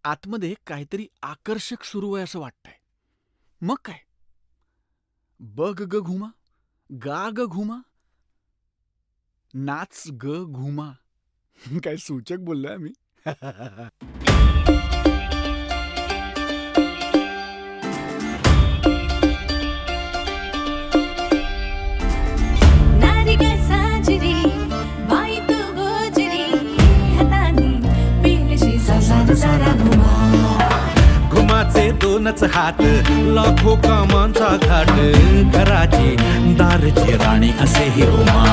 आतमध्ये काहीतरी आकर्षक सुरू आहे असं वाटतंय. मग काय? बघ ग घुमा, गा ग घुमा, नाच ग घुमा. काय सूचक बोललोय मी. नारिग साजरी बाई तू गोजरी हातानी पिलशी सारा घुमा. घुमाचे दोनच हात, लाखो कामांचा घाट, घराची दारची राणी असे ही घुमा.